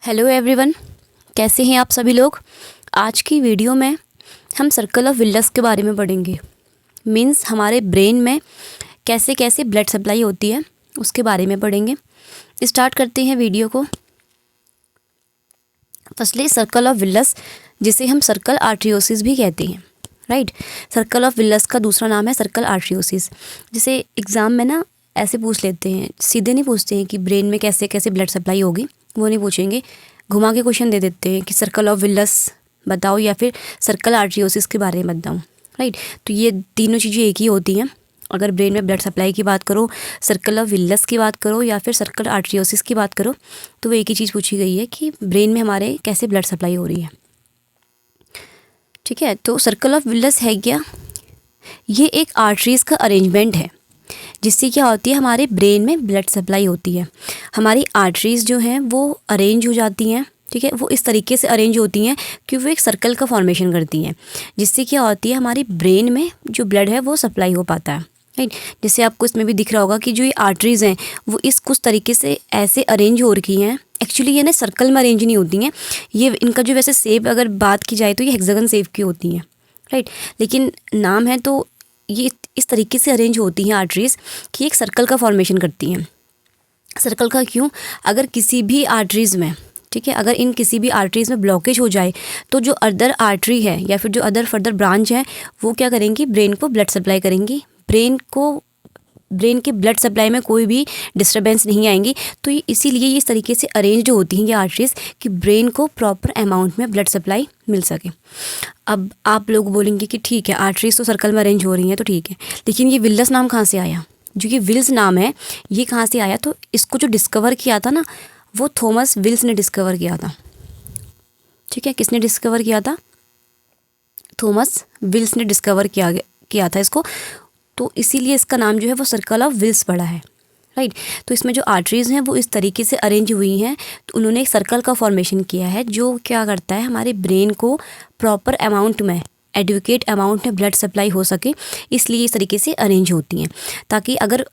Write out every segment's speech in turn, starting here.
Hello everyone, कैसे हैं आप सभी लोग। आज की वीडियो में हम सर्कल ऑफ विल्स के बारे में पढ़ेंगे। मीन्स हमारे ब्रेन में कैसे कैसे ब्लड सप्लाई होती है उसके बारे में पढ़ेंगे। स्टार्ट करते हैं वीडियो को। फर्स्टली सर्कल ऑफ विल्स, जिसे हम सर्कल आर्टरियोसिस भी कहते हैं, राइट। सर्कल ऑफ विल्स का दूसरा नाम है सर्कल आर्टरियोसिस। जिसे एग्ज़ाम में ना ऐसे पूछ लेते हैं, सीधे नहीं पूछते हैं कि ब्रेन में कैसे कैसे ब्लड सप्लाई होगी, वो नहीं पूछेंगे, घुमा के क्वेश्चन दे देते हैं कि सर्कल ऑफ विल्स बताओ या फिर सर्कल आर्टरियोसिस के बारे में बताऊँ, राइट। तो ये तीनों चीज़ें एक ही होती हैं। अगर ब्रेन में ब्लड सप्लाई की बात करो, सर्कल ऑफ विल्स की बात करो या फिर सर्कल आर्टरियोसिस की बात करो, तो वो एक ही चीज़ पूछी गई है कि ब्रेन में हमारे कैसे ब्लड सप्लाई हो रही है, ठीक है। तो सर्कल ऑफ विल्स है क्या? ये एक आर्टरीज़ का अरेंजमेंट है जिससे क्या होती है, हमारे ब्रेन में ब्लड सप्लाई होती है। हमारी आर्टरीज़ जो हैं वो अरेंज हो जाती हैं, ठीक है। वो इस तरीके से अरेंज होती हैं कि वो एक सर्कल का फॉर्मेशन करती हैं, जिससे क्या होती है, हमारी ब्रेन में जो ब्लड है वो सप्लाई हो पाता है, राइट। जैसे आपको इसमें भी दिख रहा होगा कि जो ये आर्टरीज़ हैं वो इस कुछ तरीके से ऐसे अरेंज हो रखी हैं। एक्चुअली ये ना सर्कल में अरेंज नहीं होती हैं, ये इनका जो वैसे शेप अगर बात की जाए तो ये हेक्सागन शेप की होती हैं, राइट। लेकिन नाम है तो ये इस तरीके से अरेंज होती हैं आर्टरीज़ कि एक सर्कल का फॉर्मेशन करती हैं। सर्कल का क्यों? अगर किसी भी आर्टरीज़ में, ठीक है, अगर इन किसी भी आर्टरीज़ में ब्लॉकेज हो जाए तो जो अदर आर्टरी है या फिर जो अदर फर्दर ब्रांच है वो क्या करेंगी, ब्रेन को ब्लड सप्लाई करेंगी। ब्रेन के ब्लड सप्लाई में कोई भी डिस्टर्बेंस नहीं आएंगी। तो ये इसीलिए ये इस तरीके से अरेंज्ड होती हैं ये आर्टरीज़ कि ब्रेन को प्रॉपर अमाउंट में ब्लड सप्लाई मिल सके। अब आप लोग बोलेंगे कि ठीक है, आर्टरीज़ तो सर्कल में अरेंज हो रही हैं तो ठीक है, लेकिन ये विल्स नाम कहाँ से आया? जो ये विल्स नाम है ये कहाँ से आया? तो इसको जो डिस्कवर किया था ना, वो थॉमस विल्स ने डिस्कवर किया था, ठीक है। किसने डिस्कवर किया था? थॉमस विल्स ने डिस्कवर किया था इसको। तो इसीलिए इसका नाम जो है वो सर्कल ऑफ विल्स पड़ा है, राइट। तो इसमें जो आर्टरीज़ हैं वो इस तरीके से अरेंज हुई हैं, तो उन्होंने एक सर्कल का फॉर्मेशन किया है जो क्या करता है, हमारे ब्रेन को प्रॉपर अमाउंट में, एडुकेट अमाउंट में ब्लड सप्लाई हो सके, इसलिए इस तरीके से अरेंज होती हैं, ताकि अगर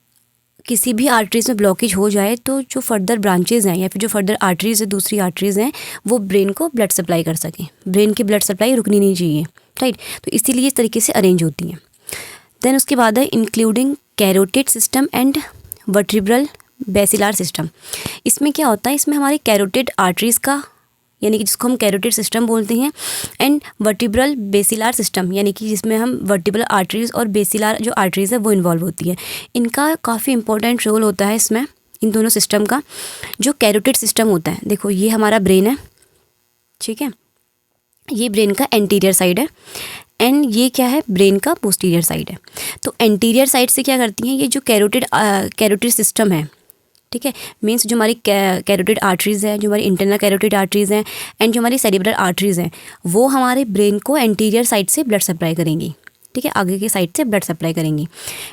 किसी भी आर्टरीज़ में ब्लॉकेज हो जाए तो जो फर्दर ब्रांचेज़ हैं या फिर जो फर्दर आर्टरीज़ है, दूसरी आर्टरीज़ हैं, वो ब्रेन को ब्लड सप्लाई कर सकें। ब्रेन की ब्लड सप्लाई रुकनी नहीं चाहिए, राइट। तो इसीलिए इस तरीके से अरेंज होती हैं। देन उसके बाद है including carotid system and vertebral basilar system. इसमें क्या होता है, इसमें हमारी कैरोटिड आर्टरीज़ का, यानी कि जिसको हम कैरोटिड सिस्टम बोलते हैं, एंड वर्टिब्रल बेसिलार सिस्टम, यानी कि जिसमें हम वर्टिब्रल आर्टरीज़ और बेसिलार जो आर्टरीज़ है वो इन्वॉल्व होती है। इनका काफ़ी इंपॉर्टेंट रोल होता है इसमें, इन दोनों सिस्टम का। जो कैरोटिड सिस्टम होता है, देखो ये हमारा ब्रेन है, ठीक है, ये ब्रेन का एंटीरियर साइड है, एंड ये क्या है, ब्रेन का पोस्टीरियर साइड है। तो एंटीरियर साइड से क्या करती हैं, ये जो कैरोटिड सिस्टम है, ठीक है, मीन्स जो हमारी कैरोटिड आर्टरीज़ है, जो हमारी इंटरनल कैरोटिड आर्टरीज़ हैं एंड जो हमारी सेरिब्रल आर्टरीज़ हैं, वो हमारे ब्रेन को एंटीरियर साइड से ब्लड सप्लाई करेंगी, ठीक है, आगे की साइड से ब्लड सप्लाई करेंगी।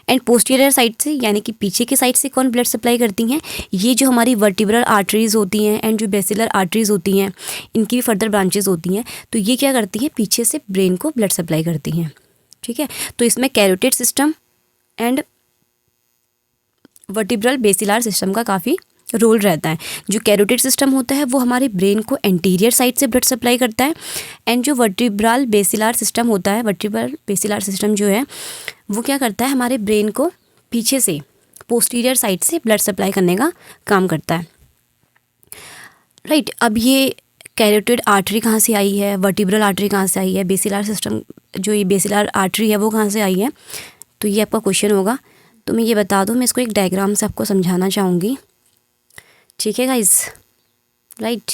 एंड पोस्टीरियर साइड से, यानी कि पीछे की साइड से कौन ब्लड सप्लाई करती हैं, ये जो हमारी वर्टिब्रल आर्टरीज़ होती हैं एंड जो बेसिलर आर्टरीज़ होती हैं, इनकी भी फर्दर ब्रांचेज होती हैं, तो ये क्या करती हैं, पीछे से ब्रेन को ब्लड सप्लाई करती हैं, ठीक है। तो इसमें carotid system and vertebral basilar system का काफ़ी रोल रहता है। जो कैरोटिड सिस्टम होता है वो हमारे ब्रेन को एंटीरियर साइड से ब्लड सप्लाई करता है, एंड जो वर्टिब्रल बेसिलार सिस्टम होता है, वर्टिब्रल बेसिलार सिस्टम जो है वो क्या करता है, हमारे ब्रेन को पीछे से पोस्टीरियर साइड से ब्लड सप्लाई करने का काम करता है, राइट। अब ये कैरोटिड आर्टरी कहाँ से आई है, वर्टिब्रल आर्टरी कहाँ से आई है, बेसिलार सिस्टम जो ये बेसिलार आर्टरी है वो कहाँ से आई है, तो ये आपका क्वेश्चन होगा। तो मैं ये बता दूँ, मैं इसको एक डायग्राम से आपको समझाना चाहूँगी, ठीक है गाइस, राइट।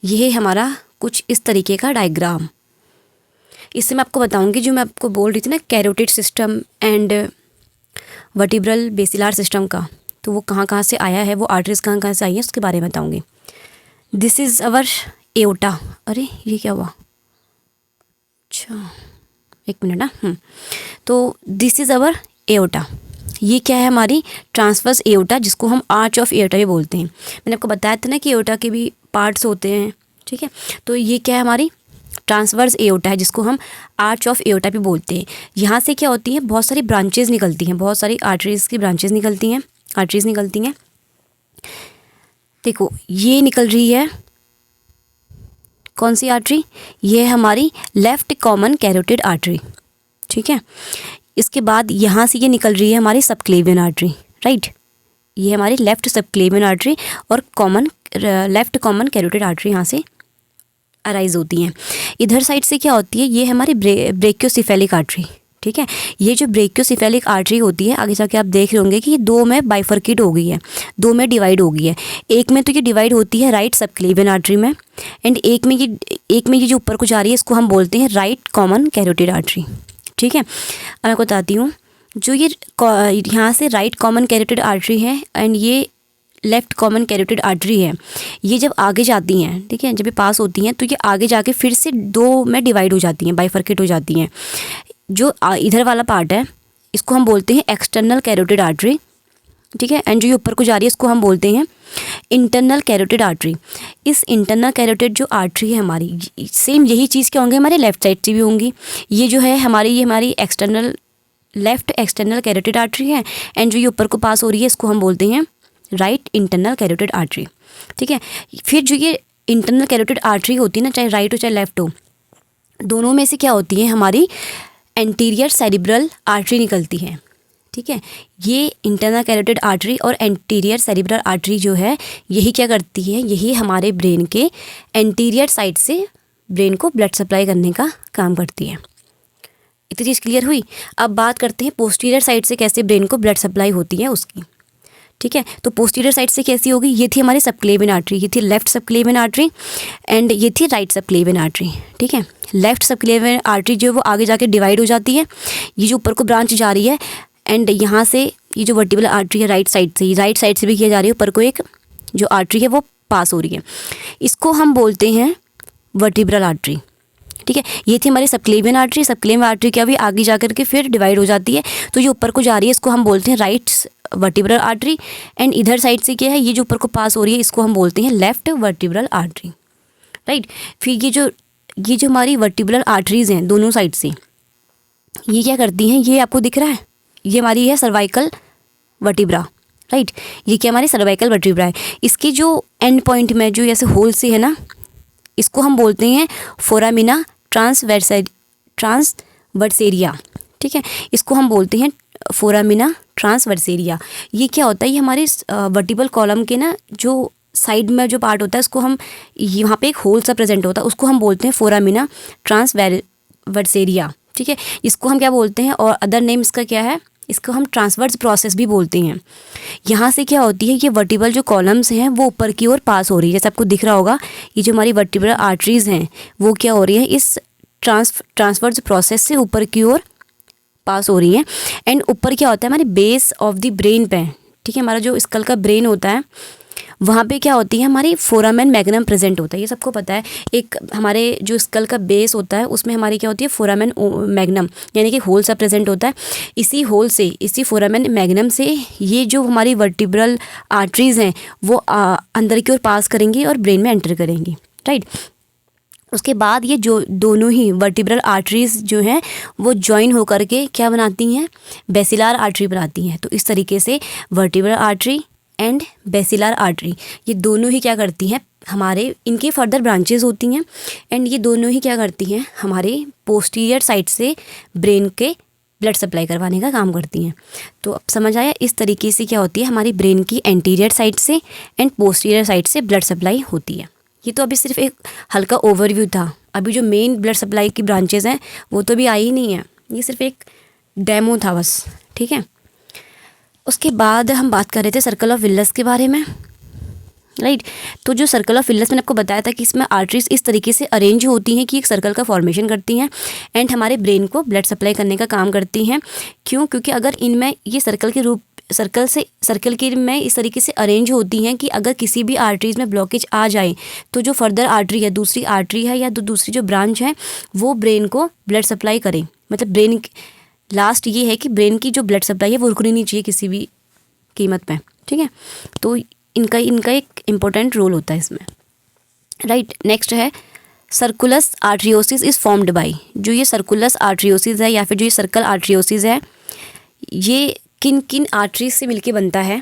ये है हमारा कुछ इस तरीके का डायग्राम। इससे मैं आपको बताऊँगी, जो मैं आपको बोल रही थी ना carotid system and vertebral basilar system का, तो वो कहाँ कहाँ से आया है, वो आर्टरीज़ कहाँ कहाँ से आई है, उसके बारे में बताऊँगी। This is our aorta. अरे ये क्या हुआ, अच्छा एक मिनट ना। तो दिस इज़ अवर एओर्टा। ये क्या है, हमारी ट्रांसवर्स एओर्टा, जिसको हम आर्च ऑफ एओर्टा भी बोलते हैं। मैंने आपको बताया था ना कि एओर्टा के भी पार्ट्स होते हैं, ठीक है। तो ये क्या है, हमारी ट्रांसवर्स एओर्टा है, जिसको हम आर्च ऑफ एओर्टा भी बोलते हैं। यहाँ से क्या होती है, बहुत सारी ब्रांचेज निकलती हैं, बहुत सारी आर्टरीज़ की ब्रांचेज निकलती हैं, आर्टरीज़ निकलती हैं। देखो ये निकल रही है कौन सी आर्टरी? ये है हमारी लेफ़्ट कॉमन कैरोटिड आर्टरी, ठीक है। इसके बाद यहाँ से ये निकल रही है हमारी सबक्लेवियन आर्टरी, राइट। ये हमारी लेफ़्ट सबक्लेवियन आर्टरी और लेफ़्ट कॉमन कैरोटिड आर्टरी यहाँ से अराइज होती हैं। इधर साइड से क्या होती है, ये हमारी ब्रेकियोसेफेलिक आर्टरी, ठीक है। ये जो ब्रेकियोसेफेलिक आर्टरी होती है, आगे जाके आप देख रहे होंगे कि ये दो में बाइफर्केट हो गई है, दो में डिवाइड हो गई है। एक में तो ये डिवाइड होती है राइट सबक्लेवियन आर्टरी में, एंड एक में ये जो ऊपर को जा रही है इसको हम बोलते हैं राइट कॉमन कैरोटिड आर्टरी, ठीक है। अब मैं बताती हूँ, जो ये यहाँ से राइट कॉमन कैरोटिड आर्टरी है एंड ये लेफ़्ट कॉमन कैरोटिड आर्टरी है, ये जब आगे जाती हैं, ठीक है, जब ये पास होती हैं तो ये आगे जाके फिर से दो में डिवाइड हो जाती हैं, बाइफर्केट हो जाती हैं। जो इधर वाला पार्ट है इसको हम बोलते हैं एक्सटर्नल कैरोटिड आर्टरी, ठीक है, एंड जो ये ऊपर को जा रही है इसको हम बोलते हैं इंटरनल कैरोटिड आर्टरी। इस इंटरनल कैरोटिड जो आर्टरी है हमारी, सेम यही चीज़ क्या होंगे हमारे लेफ़्ट साइड से भी होंगी। ये जो है ये हमारी लेफ़्ट एक्सटर्नल कैरोटिड आर्टरी है, एंड जो ये ऊपर को पास हो रही है इसको हम बोलते हैं राइट इंटरनल कैरोटिड आर्टरी, ठीक है। फिर जो ये इंटरनल कैरोटिड आर्टरी होती है ना, चाहे राइट हो चाहे लेफ़्ट हो, दोनों में से क्या होती है हमारी एंटीरियर सेरिब्रल आर्टरी निकलती है, ठीक है। ये इंटरनल कैरोटिड आर्टरी और एंटीरियर सेरिब्रल आर्टरी जो है, यही क्या करती है, यही हमारे ब्रेन के एंटीरियर साइड से ब्रेन को ब्लड सप्लाई करने का काम करती है। इतनी चीज़ क्लियर हुई। अब बात करते हैं पोस्टीरियर साइड से कैसे ब्रेन को ब्लड सप्लाई होती है उसकी, ठीक है। तो पोस्टीरियर साइड से कैसी होगी, ये थी हमारी सबक्लेवियन आर्टरी, ये थी लेफ़्ट सबक्लेवियन आर्टरी एंड ये थी राइट सबक्लेवियन आर्टरी, ठीक है। लेफ़्ट सबक्लेवियन आर्टरी जो है वो आगे जाके डिवाइड हो जाती है, ये जो ऊपर को ब्रांच जा रही है, एंड यहाँ से ये जो वर्टिब्रल आर्टरी है राइट साइड से भी किया जा रही है, ऊपर को एक जो आर्टरी है वो पास हो रही है, इसको हम बोलते हैं वर्टिब्रल आर्टरी, ठीक है। ये थी हमारी सबक्लेवियन आर्टरी क्या भी आगे जा कर के फिर डिवाइड हो जाती है, तो ये ऊपर को जा रही है इसको हम बोलते हैं राइट वर्टिब्रल आर्टरी, एंड इधर साइड से क्या है, ये जो ऊपर को पास हो रही है इसको हम बोलते हैं लेफ़्ट वर्टिब्रल आर्टरी, राइट। फिर ये जो हमारी वर्टिब्रल आर्टरीज़ हैं दोनों साइड से, ये क्या करती हैं, ये आपको दिख रहा है, ये हमारी है सर्वाइकल वर्टिब्रा, राइट। ये क्या हमारी सर्वाइकल वर्टिब्रा है, इसके जो एंड पॉइंट में जो ऐसे होल से है ना, इसको हम बोलते हैं फोरामिना ट्रांसवर्सेरिया, ठीक है। इसको हम बोलते हैं फोरामिना ट्रांसवर्सेरिया। ये क्या होता है, ये हमारे वर्टिब्रल कॉलम के ना जो साइड में जो पार्ट होता है उसको हम, यहाँ पे एक होल सा प्रेजेंट होता है, उसको हम बोलते हैं फोरामिना ट्रांसवर्सेरिया, ठीक है। इसको हम क्या बोलते हैं, और अदर नेम इसका क्या है, इसको हम ट्रांसवर्स प्रोसेस भी बोलते हैं। यहाँ से क्या होती है, ये वर्टिब्रल जो कॉलम्स हैं वो ऊपर की ओर पास हो रही है, जैसे आपको दिख रहा होगा, ये जो हमारी वर्टिब्रल आर्टरीज़ हैं वो क्या हो रही है, इस ट्रांसवर्स प्रोसेस से ऊपर की ओर पास हो रही है। एंड ऊपर क्या होता है हमारे बेस ऑफ द ब्रेन पे, ठीक है, हमारा जो स्कल का ब्रेन होता है वहाँ पे क्या होती है हमारी फोरामेन मैग्नम प्रेजेंट होता है, ये सबको पता है। एक हमारे जो स्कल का बेस होता है उसमें हमारी क्या होती है फोरामेन मैग्नम, यानी कि होल सा प्रेजेंट होता है। इसी होल से, इसी फोरामेन मैग्नम से ये जो हमारी वर्टिब्रल आर्टरीज़ हैं वो अंदर की ओर पास करेंगी और ब्रेन में एंटर करेंगी, राइट। उसके बाद ये जो दोनों ही वर्टिब्रल आर्टरीज़ जो हैं वो जॉइन होकर के क्या बनाती हैं, बेसिलार आर्टरी बनाती हैं। तो इस तरीके से वर्टिब्रल आर्टरी एंड बेसिलार आर्टरी ये दोनों ही क्या करती हैं, हमारे इनकी फर्दर ब्रांचेस होती हैं, एंड ये दोनों ही क्या करती हैं, हमारे पोस्टीरियर साइड से ब्रेन के ब्लड सप्लाई करवाने का काम करती हैं। तो अब समझ आया, इस तरीके से क्या होती है हमारी ब्रेन की एंटीरियर साइड से एंड पोस्टीरियर साइड से ब्लड सप्लाई होती है। ये तो अभी सिर्फ एक हल्का ओवरव्यू था, अभी जो मेन ब्लड सप्लाई की ब्रांचेस हैं वो तो अभी आई ही नहीं है, ये सिर्फ एक डेमो था बस, ठीक है। उसके बाद हम बात कर रहे थे सर्कल ऑफ विल्स के बारे में, राइट। तो जो सर्कल ऑफ विल्स मैंने आपको बताया था कि इसमें आर्टरीज इस तरीके से अरेंज होती हैं कि एक सर्कल का फॉर्मेशन करती हैं एंड हमारे ब्रेन को ब्लड सप्लाई करने का काम करती हैं। क्यों? क्योंकि अगर इनमें ये सर्कल के में इस तरीके से अरेंज होती हैं कि अगर किसी भी आर्टरीज में ब्लॉकेज आ जाए तो जो फर्दर आर्टरी है, दूसरी आर्टरी है या दूसरी जो ब्रांच है वो ब्रेन को ब्लड सप्लाई करे। मतलब ब्रेन लास्ट ये है कि ब्रेन की जो ब्लड सप्लाई है वो रुकनी नहीं चाहिए किसी भी कीमत पे, ठीक है। तो इनका एक इम्पोर्टेंट रोल होता है इसमें, राइट। नेक्स्ट है सर्कुलस आर्टरियोसिस इज़ फॉर्म्ड बाय। जो ये सर्कुलस आर्टरियोसिस है या फिर जो ये सर्कल आर्टरियोसिस है ये किन किन आर्टरीज से मिलके बनता है,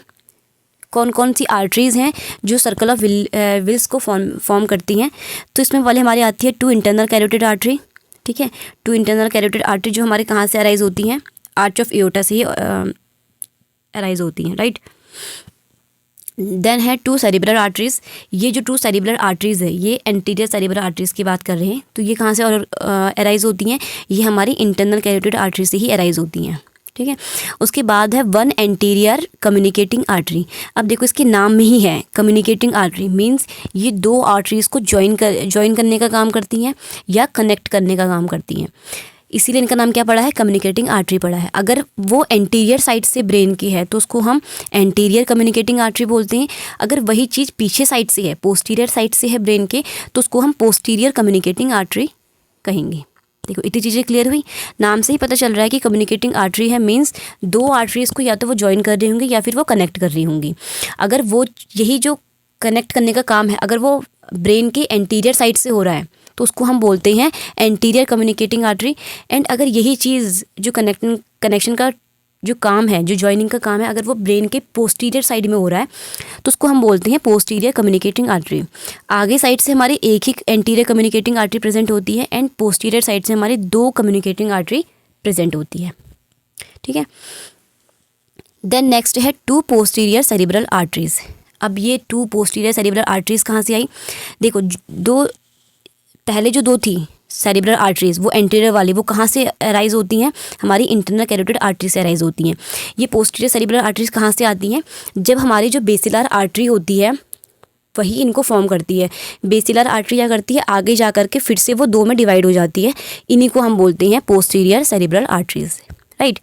कौन कौन सी आर्टरीज़ हैं जो सर्कल ऑफ विल्स को फॉर्म करती हैं। तो इसमें वाले हमारी आती है टू इंटरनल कैरोटिड आर्टरी, ठीक है। टू इंटरनल कैरोटिड आर्टरी जो हमारे कहाँ से अराइज होती हैं, आर्च ऑफ एओर्टा से ही अराइज होती हैं, राइट। देन है टू सेरिब्रल आर्टरीज़। ये जो टू सेरिब्रल आर्टरीज़ है ये एंटीरियर सेरिब्रल आर्टरीज़ की बात कर रहे हैं। तो ये कहाँ से अराइज होती हैं, ये हमारी इंटरनल कैरोटिड आर्टरी से ही अराइज होती हैं, ठीक है। उसके बाद है वन एंटीरियर कम्युनिकेटिंग आर्टरी। अब देखो इसके नाम में ही है कम्युनिकेटिंग आर्टरी, मींस ये दो आर्टरीज़ को ज्वाइन करने का काम करती हैं या कनेक्ट करने का काम करती हैं, इसीलिए इनका नाम क्या पड़ा है, कम्युनिकेटिंग आर्टरी पड़ा है। अगर वो एंटीरियर साइड से ब्रेन की है तो उसको हम एंटीरियर कम्युनिकेटिंग आर्टरी बोलते हैं। अगर वही चीज़ पीछे साइड से है, पोस्टीरियर साइड से है ब्रेन के, तो उसको हम पोस्टीरियर कम्युनिकेटिंग आर्टरी कहेंगे। देखो इतनी चीज़ें क्लियर हुई, नाम से ही पता चल रहा है कि कम्युनिकेटिंग आर्टरी है, मीन्स दो आर्टरीज़ को या तो वो ज्वाइन कर रही होंगी या फिर वो कनेक्ट कर रही होंगी। अगर वो यही जो कनेक्ट करने का काम है अगर वो ब्रेन के एंटीरियर साइड से हो रहा है तो उसको हम बोलते हैं एंटीरियर कम्युनिकेटिंग आर्टरी। एंड अगर यही चीज़ जो कनेक्शन का जो काम है, जो जॉइनिंग का काम है, अगर वो ब्रेन के पोस्टीरियर साइड में हो रहा है तो उसको हम बोलते हैं पोस्टीरियर कम्युनिकेटिंग आर्टरी। आगे साइड से हमारी एक ही एंटीरियर कम्युनिकेटिंग आर्टरी प्रेजेंट होती है एंड पोस्टीरियर साइड से हमारी दो कम्युनिकेटिंग आर्टरी प्रेजेंट होती है, ठीक है। देन नेक्स्ट है टू पोस्टीरियर सेरिब्रल आर्टरीज़। अब ये टू पोस्टीरियर सेरिब्रल आर्टरीज़ कहाँ से आई, देखो दो पहले जो दो थी सेरिब्रल आर्टरीज़ वो एंटीरियर वाली वो कहाँ से अराइज होती हैं, हमारी इंटरनल कैरोटिड आर्टरी से अराइज होती हैं। ये पोस्टीरियर सेरिब्रल आर्टरीज़ कहाँ से आती हैं, जब हमारी जो बेसिलर आर्टरी होती है वही इनको फॉर्म करती है। बेसिलर आर्टरी क्या करती है, आगे जा कर के फिर से वो दो में डिवाइड हो जाती है, इन्हीं को हम बोलते हैं posterior cerebral arteries, right.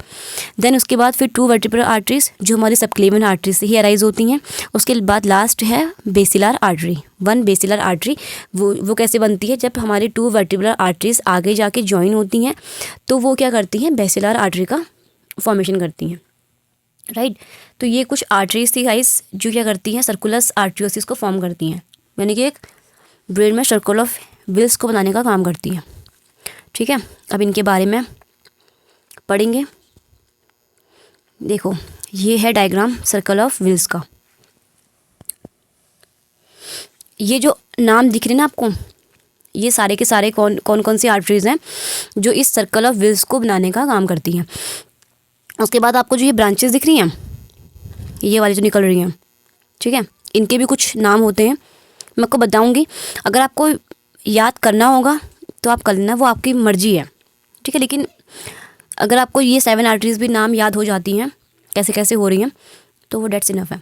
Then उसके बाद फिर टू वर्टिब्रल आर्टरीज़ जो हमारी सबक्लेवियन आर्टरी से ही अराइज होती हैं। उसके बाद लास्ट है basilar artery, one basilar artery. वो कैसे बनती है, जब हमारी टू वर्टिब्रल आर्टरीज़ आगे जाके ज्वाइन होती हैं तो वो क्या करती हैं, बेसिलर आर्टरी का फॉर्मेशन करती हैं, राइट। तो ये कुछ आर्टरीज थी गाइस जो क्या करती हैं, सर्कुलस आर्टरियोसिस को फॉर्म करती हैं, यानी कि एक ब्रेन में सर्कल ऑफ विल्स को बनाने का काम करती है, ठीक है। अब इनके बारे में पढ़ेंगे। देखो ये है डायग्राम सर्कल ऑफ विल्स का। ये जो नाम दिख रहे हैं ना आपको, ये सारे के सारे कौन कौन सी आर्टरीज़ हैं जो इस सर्कल ऑफ विल्स को बनाने का काम करती हैं। उसके बाद आपको जो ये ब्रांचेस दिख रही हैं, ये वाली जो निकल रही हैं, ठीक है, इनके भी कुछ नाम होते हैं, मैं आपको बताऊंगी। अगर आपको याद करना होगा तो आप कर लेना, वो आपकी मर्जी है, ठीक है। लेकिन अगर आपको ये 7 आर्टरीज़ भी नाम याद हो जाती हैं कैसे कैसे हो रही हैं तो वो डेट्स इनफ है।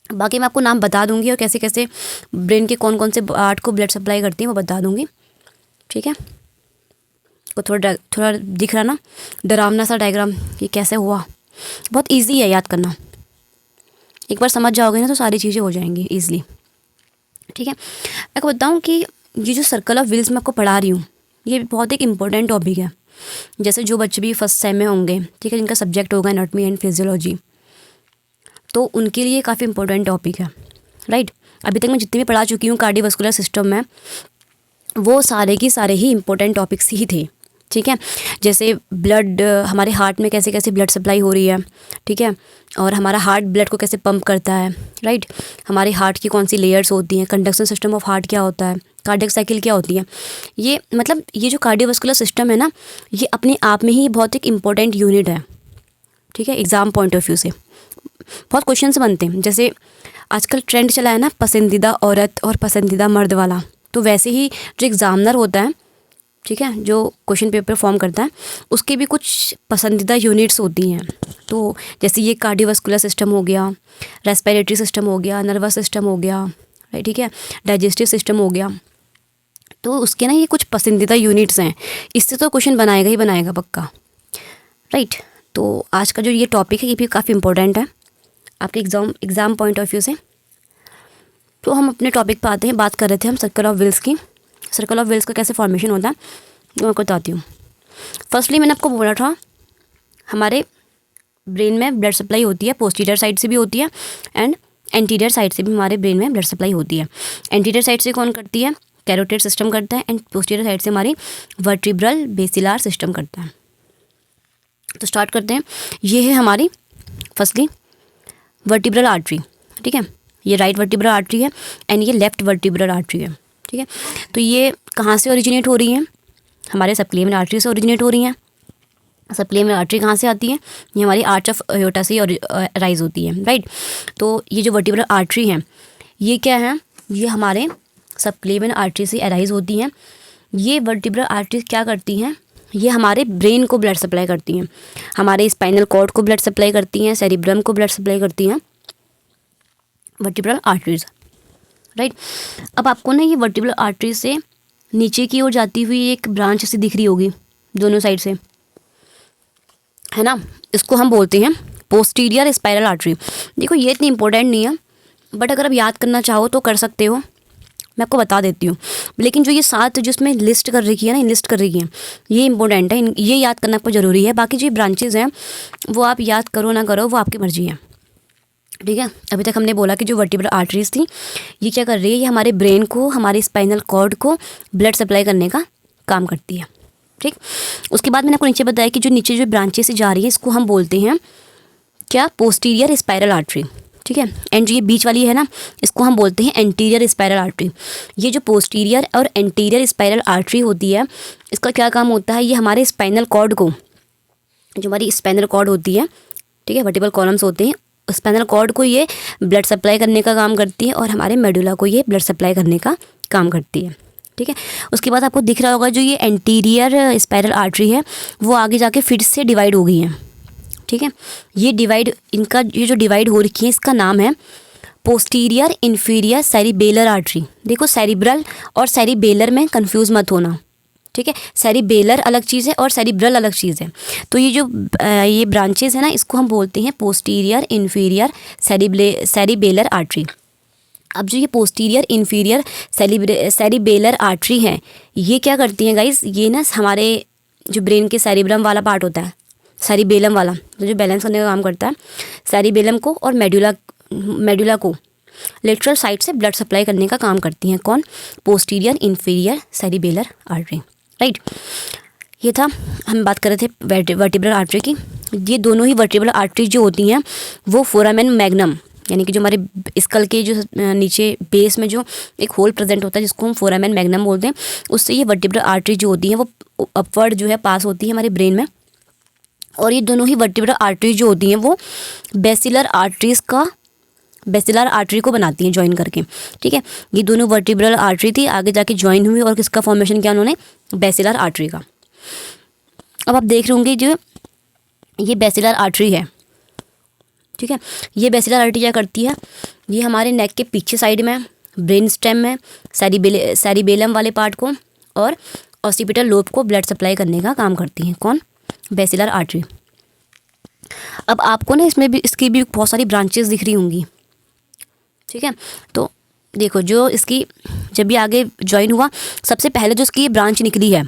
बाकी मैं आपको नाम बता दूंगी और कैसे कैसे ब्रेन के कौन कौन से पार्ट को ब्लड सप्लाई करती हैं वो बता दूंगी, ठीक है। को थोड़ा दिख रहा ना डरावना सा डायग्राम, ये कैसे हुआ, बहुत इजी है याद करना, एक बार समझ जाओगे ना तो सारी चीज़ें हो जाएंगी ईजिली, ठीक है। मैं आपको बताऊँ कि ये जो सर्कल ऑफ विल्स मैं आपको पढ़ा रही हूँ ये बहुत एक इम्पोर्टेंट टॉपिक है। जैसे जो बच्चे भी फर्स्ट सेम में होंगे, ठीक है, जिनका सब्जेक्ट होगा एनाटॉमी एंड फिजियोलॉजी, तो उनके लिए काफ़ी इंपॉर्टेंट टॉपिक है, राइट। अभी तक मैं जितने भी पढ़ा चुकी हूँ कार्डियोवास्कुलर सिस्टम में वो सारे के सारे ही इंपॉर्टेंट टॉपिक्स ही थे, ठीक है। जैसे ब्लड हमारे हार्ट में कैसे कैसे ब्लड सप्लाई हो रही है, ठीक है, और हमारा हार्ट ब्लड को कैसे पंप करता है, राइट। हमारे हार्ट की कौन सी लेयर्स होती हैं, कंडक्शन सिस्टम ऑफ हार्ट क्या होता है, कार्डियक साइकिल क्या होती है। ये मतलब ये जो कार्डियोवास्कुलर सिस्टम है ना, ये अपने आप में ही बहुत एक इम्पॉर्टेंट यूनिट है, ठीक है। एग्ज़ाम पॉइंट ऑफ व्यू से बहुत क्वेश्चंस बनते हैं। जैसे आजकल ट्रेंड चला है ना पसंदीदा औरत और पसंदीदा मर्द वाला, तो वैसे ही जो एग्ज़ामिनर होता है, ठीक है, जो क्वेश्चन पेपर फॉर्म करता है, उसके भी कुछ पसंदीदा यूनिट्स होती हैं। तो जैसे ये कार्डियोवास्कुलर सिस्टम हो गया, रेस्पिरेटरी सिस्टम हो गया, नर्वस सिस्टम हो गया, राइट, ठीक है, डाइजेस्टिव सिस्टम हो गया, तो उसके ना ये कुछ पसंदीदा यूनिट्स हैं। इससे तो क्वेश्चन बनाएगा ही बनाएगा पक्का, राइट। तो आज का जो ये टॉपिक है ये भी काफ़ी इंपॉर्टेंट है आपके एग्ज़ाम पॉइंट ऑफ व्यू से। तो हम अपने टॉपिक पर आते हैं। बात कर रहे थे हम सर्कल ऑफ विल्स की। सर्कल ऑफ विल्स का कैसे फॉर्मेशन होता है तो मैं आपको बताती हूँ। फर्स्टली मैंने आपको बोला था हमारे ब्रेन में ब्लड सप्लाई होती है, पोस्टीरियर साइड से भी होती है एंड एंटीरियर साइड से भी हमारे ब्रेन में ब्लड सप्लाई होती है। एंटीरियर साइड से कौन करती है, कैरोटिड सिस्टम करता है, एंड पोस्टीरियर साइड से हमारी वर्टिब्रल बेसिलर सिस्टम करता है। तो स्टार्ट करते हैं। ये है हमारी फर्स्टली वर्टिब्रल आर्टरी। ठीक है, ये राइट वर्टिब्रल आर्टरी है एंड ये लेफ्ट वर्टिब्रल आर्टरी है। ठीक है, तो ये कहाँ से ओरिजिनेट हो रही हैं? हमारे सबक्लेवियन आर्टरी से ओरिजिनेट हो रही हैं। सबक्लेवियन आर्टरी कहाँ से आती है? ये हमारी आर्च ऑफ अयोर्टा से राइज होती है, राइट। तो ये जो वर्टिब्रल आर्टरी है ये क्या है? ये हमारे सबक्लेवियन आर्टरी से अराइज होती हैं। ये वर्टिब्रल आर्टरी क्या करती हैं? ये हमारे ब्रेन को ब्लड सप्लाई करती हैं, हमारे स्पाइनल कॉर्ड को ब्लड सप्लाई करती हैं, सेरिब्रम को ब्लड सप्लाई करती हैं वर्टिब्रल आर्टरीज, राइट। अब आपको ना ये वर्टिब्रल आर्टरी से नीचे की ओर जाती हुई एक ब्रांच ऐसी दिख रही होगी दोनों साइड से, है ना। इसको हम बोलते हैं पोस्टीरियर स्पाइरल आर्टरी। देखो ये इतनी इंपॉर्टेंट नहीं है, बट अगर आप याद करना चाहो तो कर सकते हो, मैं आपको बता देती हूँ। लेकिन जो ये 7 जिसमें लिस्ट कर रखी है ना, लिस्ट कर रही है, ये इंपॉर्टेंट है, ये याद करना आपको ज़रूरी है। बाकी जो ब्रांचेज़ हैं वो आप याद करो ना करो, वो आपकी मर्जी है, ठीक है। अभी तक हमने बोला कि जो वर्टिब्रल आर्टरीज थी ये क्या कर रही है? ये हमारे ब्रेन को, हमारे स्पाइनल कॉर्ड को ब्लड सप्लाई करने का काम करती है, ठीक। उसके बाद मैंने आपको नीचे बताया कि जो नीचे जो ब्रांचेस से जा रही है इसको हम बोलते हैं क्या? पोस्टीरियर स्पाइरल आर्टरी, ठीक है। एंड जो ये बीच वाली है ना, इसको हम बोलते हैं एंटीरियर स्पाइरल आर्टरी। ये जो पोस्टीरियर और एंटीरियर स्पाइरल आर्टरी होती है, इसका क्या काम होता है? ये हमारे स्पाइनल कॉर्ड को, जो हमारी स्पाइनल कॉर्ड होती है, ठीक है, वर्टिब्रल कॉलम्स होते हैं, स्पाइनल कॉर्ड को ये ब्लड सप्लाई करने का काम करती है और हमारे मेडुला को ये ब्लड सप्लाई करने का काम करती है, ठीक है। उसके बाद आपको दिख रहा होगा जो ये एंटीरियर स्पाइरल आर्टरी है वो आगे जाके फिर से डिवाइड हो गई है, ठीक है। ये डिवाइड, इनका ये जो डिवाइड हो रखी है इसका नाम है पोस्टीरियर इन्फीरियर सेरिबेलर आर्टरी। देखो सेरिब्रल और सेरिबेलर में कंफ्यूज मत होना, ठीक है। सेरिबेलर अलग चीज़ है और सेरिब्रल अलग चीज़ है। तो ये जो ये ब्रांचेस है ना, इसको हम बोलते हैं पोस्टीरियर इन्फीरियर सेरिबेलर आर्टरी। अब जो ये पोस्टीरियर इन्फीरियर सेरिबेलर आर्टरी है ये क्या करती हैं गाइस? ये ना हमारे जो ब्रेन के सेरिब्रम वाला पार्ट होता है, सेरिबेलम वाला जो बैलेंस करने का काम करता है, सेरिबेलम को और मेडुला को लेटरल साइड से ब्लड सप्लाई करने का काम करती हैं। कौन? Posterior inferior cerebellar artery, right. ये था, हम बात कर रहे थे वर्टिब्रल आर्टरी की। ये दोनों ही वर्टिब्रल आर्टरी जो होती हैं वो फोरामेन मैग्नम, यानी कि जो हमारे स्कल के जो नीचे बेस में जो एक होल प्रेजेंट होता है जिसको हम फोरामेन मैग्नम बोलते हैं, उससे ये वर्टिब्रल आर्टरी जो होती है वो अपवर्ड जो है पास होती है हमारे ब्रेन में। और ये दोनों ही वर्टिब्रल आर्टरी जो होती हैं वो बेसिलर आर्टरी को बनाती हैं ज्वाइन करके, ठीक है। ये दोनों वर्टिब्रल आर्टरी थी, आगे जाके ज्वाइन हुई और किसका फॉर्मेशन किया उन्होंने? बेसिलर आर्टरी का। अब आप देख रहे होंगे जो ये बेसिलर आर्टरी है, ठीक है। ये बेसिलर आर्टरी क्या करती है? ये हमारे नेक के पीछे साइड में, ब्रेन स्टेम में, सेरिबेलम वाले पार्ट को और ऑसिपिटल लोब को ब्लड सप्लाई करने का काम करती हैं। कौन? Basilar artery. अब आपको ना इसमें भी, इसकी भी बहुत सारी ब्रांचेस दिख रही होंगी, ठीक है। तो देखो जो इसकी जब भी आगे ज्वाइन हुआ, सबसे पहले जो इसकी ये ब्रांच निकली है,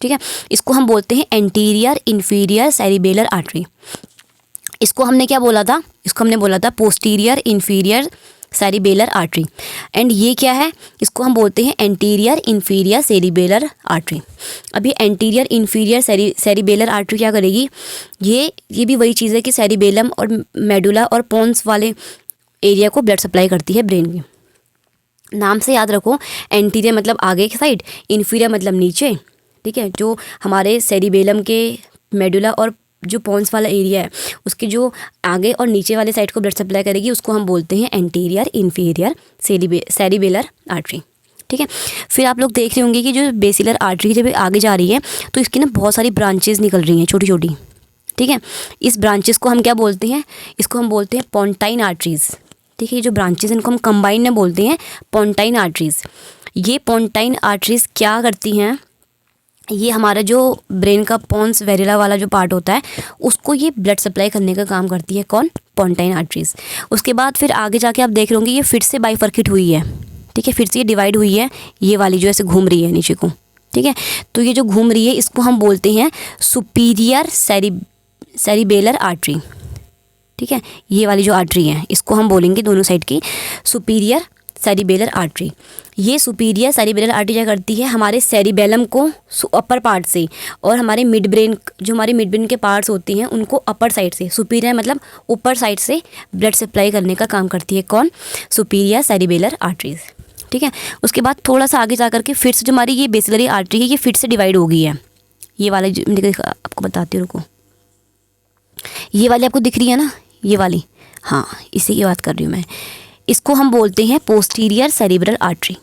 ठीक है, इसको हम बोलते हैं एंटीरियर इन्फीरियर सेरिबेलर आर्टरी। इसको हमने क्या बोला था? इसको हमने बोला था posterior inferior cerebellar artery. And ये क्या है? इसको हम बोलते हैं एंटीरियर इन्फीरियर सेरिबेलर आर्टरी। अब ये एंटीरियर इन्फीरियर सेरिबेलर आर्टरी क्या करेगी? ये भी वही चीज़ है कि सेरिबेलम और मेडुला और पोन्स वाले एरिया को ब्लड सप्लाई करती है ब्रेन की। नाम से याद रखो, एंटीरियर मतलब आगे की साइड, इन्फीरियर मतलब नीचे, ठीक है। जो हमारे सेरिबेलम के, मेडुला और जो पोन्स वाला एरिया है उसके जो आगे और नीचे वाले साइड को ब्लड सप्लाई करेगी उसको हम बोलते हैं एंटीरियर इन्फीरियर सेरिबेलर आर्टरी, ठीक है। फिर आप लोग देख रहे होंगे कि जो बेसिलर आर्टरी जब आगे जा रही है तो इसकी ना बहुत सारी ब्रांचेस निकल रही हैं छोटी छोटी, ठीक है। इस ब्रांचेस को हम क्या बोलते हैं? इसको हम बोलते हैं पोंटाइन आर्टरीज, ठीक है। ये जो ब्रांचेस इनको हम कंबाइन में बोलते हैं पोंटाइन आर्टरीज। ये पोंटाइन आर्टरीज क्या करती हैं? ये हमारा जो ब्रेन का पोन्स वेरिला वाला जो पार्ट होता है उसको ये ब्लड सप्लाई करने का काम करती है। कौन? पोंटाइन आर्टरीज। उसके बाद फिर आगे जाके आप देख रहे होंगे ये फिर से बाइफर्केट हुई है, ठीक है। फिर से ये डिवाइड हुई है, ये वाली जो ऐसे घूम रही है नीचे को, ठीक है। तो ये जो घूम रही है इसको हम बोलते हैं सुपीरियर सेरिबेलर आर्टरी, ठीक है। ये वाली जो आर्टरी है इसको हम बोलेंगे दोनों साइड की सुपीरियर सेरिबेलर आर्टरी। ये सुपीरियर सेरिबेलर आर्टरी क्या करती है, हमारे सेरिबेलम को अपर पार्ट से और हमारे मिड ब्रेन, जो हमारे मिड ब्रेन के पार्ट्स होती हैं उनको अपर साइड से, सुपीरियर मतलब ऊपर साइड से ब्लड सप्लाई करने का काम करती है। कौन? Superior cerebellar arteries. ठीक है। उसके बाद थोड़ा सा आगे जा करके फिर से जो हमारी ये बेसिलरी आर्टरी है ये फिर से डिवाइड हो गई है। ये वाला जो आपको बताती हूँ, रुको, ये वाली आपको दिख रही है ना, ये वाली, हाँ इसी की बात कर रही हूँ मैं। इसको हम बोलते हैं पोस्टीरियर सेरिब्रल आर्टरी।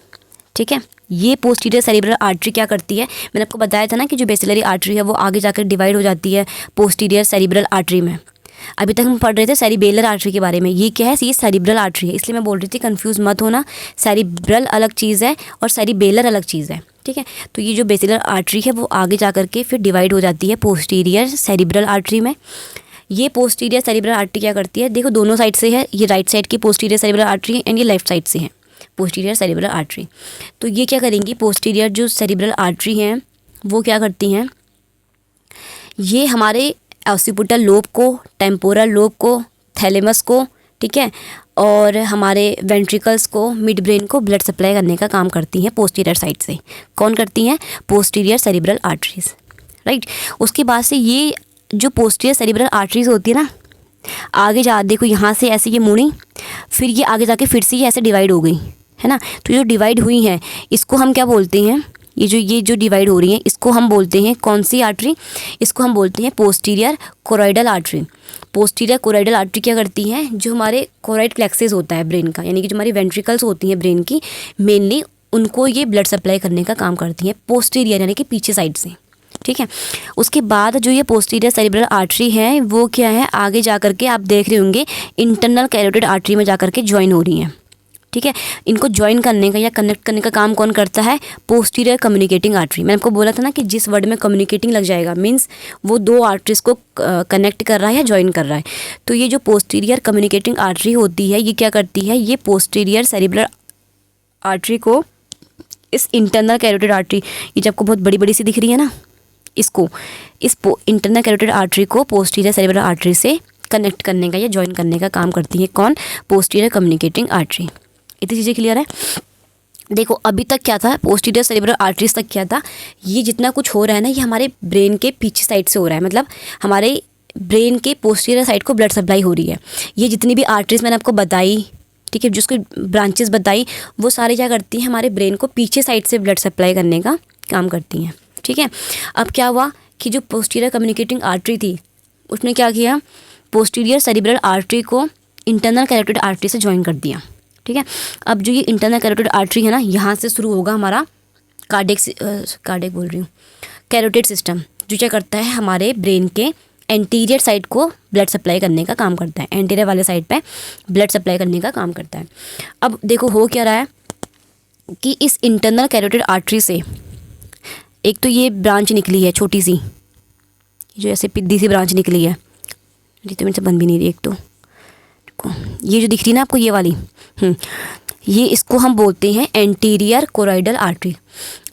ठीक है। ये पोस्टीरियर सेरिब्रल आर्टरी क्या करती है, मैंने आपको बताया था ना कि जो बेसिलरी आर्टरी है वो आगे जाकर डिवाइड हो जाती है पोस्टीरियर सेरिब्रल आर्टरी में। अभी तक हम पढ़ रहे थे सेरिबेलर आर्टरी के बारे में, ये क्या है, ये सेरिब्रल आर्टरी है, इसलिए मैं बोल रही थी कंफ्यूज मत होना, सेरिब्रल अलग चीज़ है और सेरिबेलर अलग चीज़ है। ठीक है। तो ये जो बेसिलर आर्टरी है वो आगे जा करके फिर डिवाइड हो जाती है पोस्टीरियर सेरिब्रल आर्टरी में। ये पोस्टीरियर सेरिब्रल आर्टरी क्या करती है, देखो दोनों साइड से है, ये राइट साइड की पोस्टीरियर सेरिब्रल आर्टरी एंड ये लेफ्ट साइड से है पोस्टीरियर सेरिब्रल आर्टरी। तो ये क्या करेंगी, पोस्टीरियर जो सेरिब्रल आर्टरी हैं वो क्या करती हैं, ये हमारे ऑसिपिटल लोब को, टेम्पोरल लोब को, थैलेमस को, ठीक है, और हमारे वेंट्रिकल्स को, मिड ब्रेन को ब्लड सप्लाई करने का काम करती हैं पोस्टीरियर साइड से। कौन करती हैं? Posterior cerebral arteries. राइट। उसके बाद से ये जो पोस्टीरियर सेरिब्रल आर्टरीज होती है ना, आगे जा, देखो यहाँ से ऐसे ये मुड़ी, फिर ये आगे जाके फिर से ये ऐसे डिवाइड हो गई है ना। तो जो डिवाइड हुई हैं इसको हम क्या बोलते हैं, ये जो डिवाइड हो रही है इसको हम बोलते हैं कौन सी आर्टरी, इसको हम बोलते हैं posterior choroidal artery. Posterior choroidal artery क्या करती है, जो हमारे कोरॉइड प्लेक्सेस होता है ब्रेन का, यानी कि जो हमारी वेंट्रिकल्स होती हैं ब्रेन की, मेनली उनको ये ब्लड सप्लाई करने का काम करती हैं पोस्टीरियर यानी कि पीछे साइड से। ठीक है। उसके बाद जो ये पोस्टीरियर सेरिब्रल आर्टरी है वो क्या है, आगे जा करके आप देख रहे होंगे इंटरनल कैरोटिड आर्टरी में जा करके ज्वाइन हो रही हैं। ठीक है। इनको ज्वाइन करने का या कनेक्ट करने का काम कौन करता है? Posterior communicating artery. मैंने आपको बोला था ना कि जिस वर्ड में कम्युनिकेटिंग लग जाएगा मीन्स वो दो आर्टरीज को कनेक्ट कर रहा है या ज्वाइन कर रहा है। तो ये जो पोस्टीरियर कम्युनिकेटिंग आर्टरी होती है ये क्या करती है, ये पोस्टीरियर सेरिब्रल आर्टरी को इस इंटरनल कैरोटिड आर्टरी, ये जब आपको बहुत बड़ी बड़ी सी दिख रही है ना, इसको, इस इंटरनल कैरोटिड आर्टरी को पोस्टीरियर सेरिब्रल आर्टरी से कनेक्ट करने का या ज्वाइन करने का काम करती है। कौन? Posterior communicating artery. इतनी चीज़ें क्लियर है। देखो अभी तक क्या था, पोस्टीरियर सेरिब्रल आर्टरीज तक क्या था, ये जितना कुछ हो रहा है ना ये हमारे ब्रेन के पीछे साइड से हो रहा है, मतलब हमारे ब्रेन के पोस्टीरियर साइड को ब्लड सप्लाई हो रही है। ये जितनी भी आर्टरीज मैंने आपको बताई, ठीक है, जिसको ब्रांचेस बताई, वो सारी क्या करती हैं, हमारे ब्रेन को पीछे साइड से ब्लड सप्लाई करने का काम करती हैं। ठीक है। अब क्या हुआ कि जो पोस्टीरियर कम्युनिकेटिंग आर्टरी थी उसने क्या किया, पोस्टीरियर सेरिब्रल आर्टरी को इंटरनल कैरोटिड आर्टरी से ज्वाइन कर दिया। ठीक है। अब जो ये इंटरनल कैरोटिड आर्टरी है ना, यहाँ से शुरू होगा हमारा कार्डियक बोल रही हूँ, कैरोटिड सिस्टम, जो क्या करता है हमारे ब्रेन के एंटीरियर साइड को ब्लड सप्लाई करने का काम करता है, एंटीरियर वाले साइड पे ब्लड सप्लाई करने का काम करता है। अब देखो हो क्या रहा है कि इस इंटरनल कैरोटिड आर्टरी से एक तो ये ब्रांच निकली है छोटी सी, जो ऐसे पिद्दी सी ब्रांच निकली है, ये तो मेरे से बन भी नहीं रही, एक तो ये जो दिख रही है ना आपको ये वाली, ये इसको हम बोलते हैं एंटीरियर कोरॉइडल आर्टरी।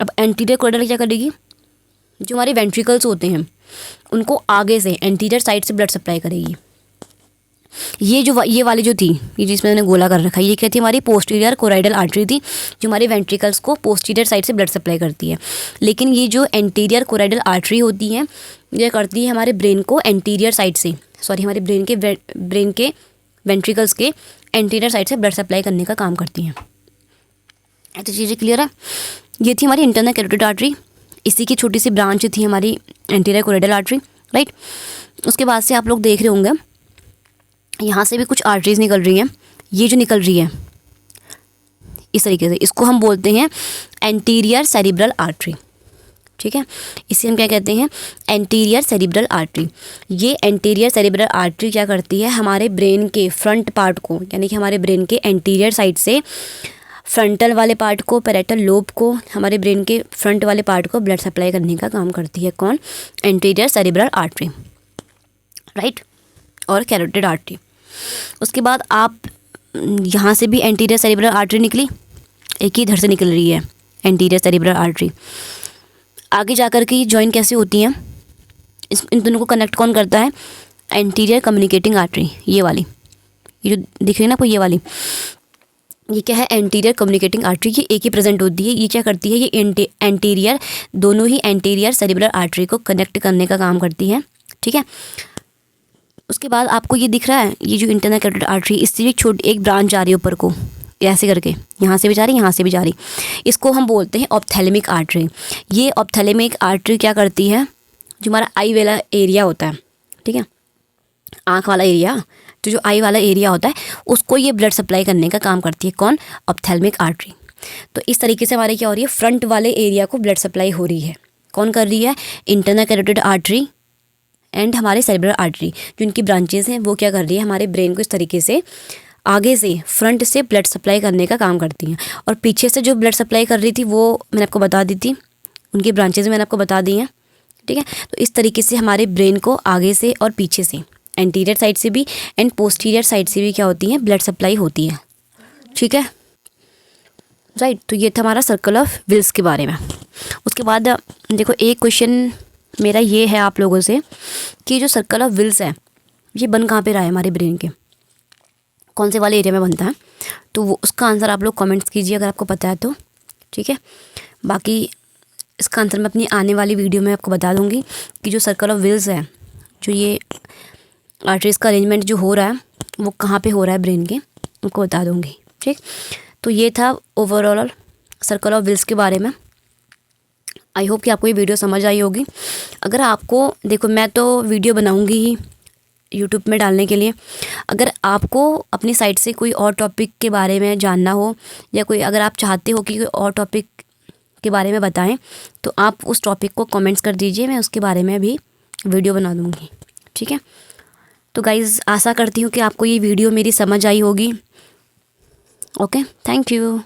अब एंटीरियर कोरॉइडल क्या करेगी, जो हमारे वेंट्रिकल्स होते हैं उनको आगे से एंटीरियर साइड से ब्लड सप्लाई करेगी। ये वाली जो थी, ये जिसमें मैंने गोला कर रखा है, ये क्या थी, हमारी पोस्टीरियर कोरॉइडल आर्टरी थी, जो हमारे वेंट्रिकल्स को पोस्टीरियर साइड से ब्लड सप्लाई करती है। लेकिन ये जो एंटीरियर कोरॉइडल आर्टरी होती है ये करती है हमारे ब्रेन को एंटीरियर साइड से, हमारे ब्रेन के वेंट्रिकल्स के एंटीरियर साइड से ब्लड सप्लाई करने का काम करती हैं। तो चीज़ें क्लियर है। ये थी हमारी इंटरनल कैरोटिड आर्टरी, इसी की छोटी सी ब्रांच थी हमारी एंटीरियर कोरॉइडल आर्टरी। राइट। उसके बाद से आप लोग देख रहे होंगे यहाँ से भी कुछ आर्टरीज निकल रही हैं, ये जो निकल रही है इस तरीके से, इसको हम बोलते हैं एंटीरियर सेरिब्रल आर्टरी। ठीक है। इसे हम क्या कहते हैं, एंटीरियर सेरिब्रल आर्टरी। ये एंटीरियर सेरिब्रल आर्टरी क्या करती है, हमारे ब्रेन के फ्रंट पार्ट को, यानी कि हमारे ब्रेन के एंटीरियर साइड से फ्रंटल वाले पार्ट को, पैरेटल लोब को, हमारे ब्रेन के फ्रंट वाले पार्ट को ब्लड सप्लाई करने का काम करती है। कौन? Anterior cerebral artery. राइट। और कैरोटिड आर्टरी। उसके बाद आप यहाँ से भी एंटीरियर सेरिब्रल आर्टरी निकली, एक ही इधर से निकल रही है एंटीरियर सेरिब्रल आर्टरी। आगे जाकर के ये ज्वाइन कैसे होती हैं, इन दोनों को कनेक्ट कौन करता है, एंटीरियर कम्युनिकेटिंग आर्टरी, ये वाली, ये जो दिख रही है ना आपको, ये वाली, ये क्या है, एंटीरियर कम्युनिकेटिंग आर्टरी, ये एक ही प्रेजेंट होती है। ये क्या करती है, ये एंटीरियर, दोनों ही एंटीरियर सेरिब्रल आर्टरी को कनेक्ट करने का काम करती है, ठीक है। उसके बाद आपको ये दिख रहा है, ये जो इंटरनल कैरोटिड आर्टरी, इससे एक छोटी एक ब्रांच जा रही है ऊपर को, ऐसे करके, यहाँ से भी जा रही, यहाँ से भी जा रही। इसको हम बोलते हैं ऑप्थेलमिक आर्टरी। ये ऑप्थेलमिक आर्टरी क्या करती है, जो हमारा आई वाला एरिया होता है, ठीक है, आँख वाला एरिया, तो जो आई वाला एरिया होता है उसको ये ब्लड सप्लाई करने का काम करती है। कौन, ऑप्थेलमिक आर्टरी। तो इस तरीके से हमारे क्या हो रही है, फ्रंट वाले एरिया को ब्लड सप्लाई हो रही है। कौन कर रही है, इंटरनल कैरोटिड आर्टरी एंड हमारे सेरिब्रल आर्टरी, जो इनकी ब्रांचेज हैं वो क्या कर रही है, हमारे ब्रेन को इस तरीके से आगे से, फ्रंट से ब्लड सप्लाई करने का काम करती हैं। और पीछे से जो ब्लड सप्लाई कर रही थी वो मैंने आपको बता दी थी, उनकी ब्रांचेज मैंने आपको बता दी हैं, ठीक है। तो इस तरीके से हमारे ब्रेन को आगे से और पीछे से, एंटीरियर साइड से भी एंड पोस्टीरियर साइड से भी क्या होती है, ब्लड सप्लाई होती है, ठीक है, राइट। तो ये था हमारा सर्कल ऑफ विल्स के बारे में। उसके बाद देखो, एक क्वेश्चन मेरा ये है आप लोगों से कि जो सर्कल ऑफ विल्स है ये बन कहाँ पे रहा है हमारे ब्रेन के, कौन से वाले एरिया में बनता है, तो वो उसका आंसर आप लोग कमेंट्स कीजिए अगर आपको पता है तो, ठीक है। बाकी इसका आंसर मैं अपनी आने वाली वीडियो में आपको बता दूंगी कि जो सर्कल ऑफ विल्स है, जो ये आर्टरीज का अरेंजमेंट जो हो रहा है वो कहाँ पे हो रहा है ब्रेन के, उनको बता दूंगी, ठीक। तो ये था ओवरऑल सर्कल ऑफ विल्स के बारे में। आई होप कि आपको ये वीडियो समझ आई होगी। अगर आपको, देखो मैं तो वीडियो बनाऊंगी ही यूट्यूब में डालने के लिए, अगर आपको अपनी साइड से कोई और टॉपिक के बारे में जानना हो, या कोई अगर आप चाहते हो कि कोई और टॉपिक के बारे में बताएं, तो आप उस टॉपिक को कमेंट्स कर दीजिए, मैं उसके बारे में भी वीडियो बना दूँगी, ठीक है। तो गाइज़, आशा करती हूँ कि आपको ये वीडियो मेरी समझ आई होगी। Okay, thank you.